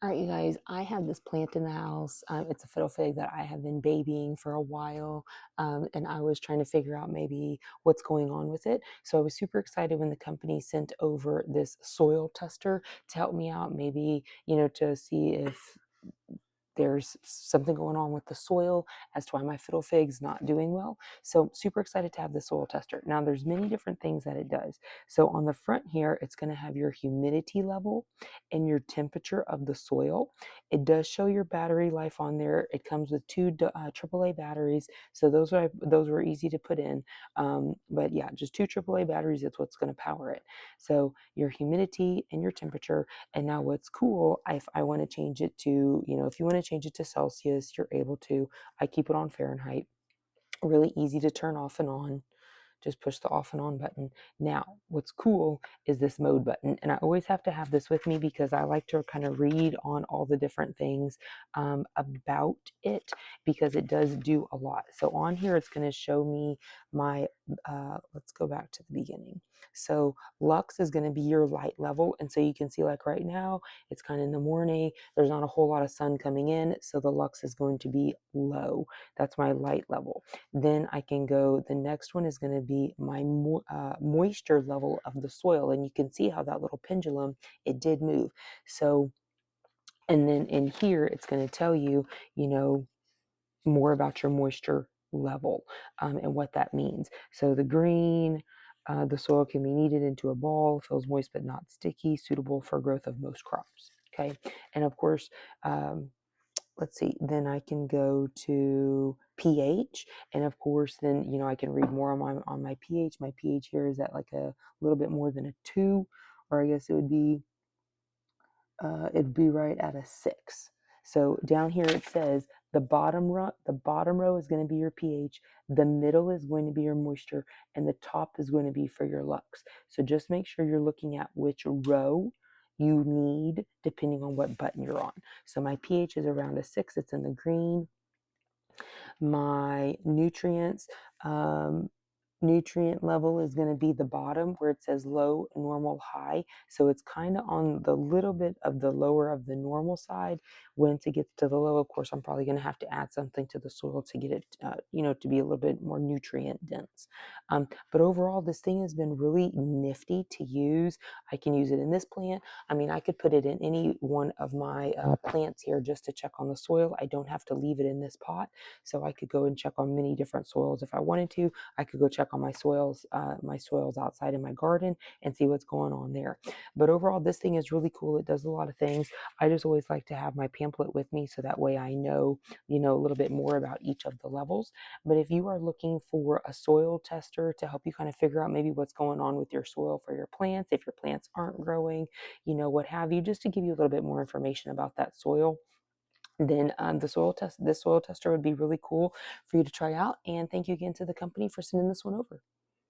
All right, you guys, I have this plant in the house. It's a fiddle fig that I have been babying for a while. And I was trying to figure out maybe what's going on with it. So I was super excited when the company sent over this soil tester to help me out, maybe, to see if there's something going on with the soil as to why my fiddle fig's not doing well. So super excited to have the soil tester. Now there's many different things that it does. So on the front here, it's going to have your humidity level and your temperature of the soil. It does show your battery life on there. It comes with two AAA batteries. So those were easy to put in. But yeah, just two AAA batteries. That's what's going to power it. So your humidity and your temperature. And now what's cool, if I want to change it to, if you want to change it to Celsius, you're able to. I keep it on Fahrenheit. Really easy to turn off and on. Just push the off and on button. Now, what's cool is this mode button. And I always have to have this with me because I like to kind of read on all the different things about it because it does do a lot. So on here, it's going to show me my, let's go back to the beginning. So lux is going to be your light level. And so you can see like right now, it's kind of in the morning. There's not a whole lot of sun coming in. So the lux is going to be low. That's my light level. Then I can go, the next one is going to be my moisture level of the soil. And you can see how that little pendulum, it did move. So, and then in here, it's going to tell you, you know, more about your moisture level and what that means. So the green, the soil can be kneaded into a ball, feels moist but not sticky, suitable for growth of most crops. Okay. And of course, let's see, then I can go to pH, and of course then I can read more on my pH. My pH here is at like a little bit more than a 2, or I guess it'd be right at a 6. So down here it says the bottom row is going to be your pH, the middle is going to be your moisture, and the top is going to be for your lux. So just make sure you're looking at which row you need depending on what button you're on. So my pH is around a 6, it's in the green. My nutrient level is going to be the bottom where it says low, normal, high. So it's kind of on the little bit of the lower of the normal side. Once it gets to the low, of course, I'm probably going to have to add something to the soil to get it, to be a little bit more nutrient dense. But overall, this thing has been really nifty to use. I can use it in this plant. I mean, I could put it in any one of my plants here just to check on the soil. I don't have to leave it in this pot. So I could go and check on many different soils if I wanted to. I could go check on my soils outside in my garden and see what's going on there. But overall, this thing is really cool. It does a lot of things. I just always like to have my pamphlet with me so that way I know, a little bit more about each of the levels. But if you are looking for a soil tester to help you kind of figure out maybe what's going on with your soil for your plants, if your plants aren't growing, what have you, just to give you a little bit more information about that soil, then this soil tester would be really cool for you to try out. And thank you again to the company for sending this one over.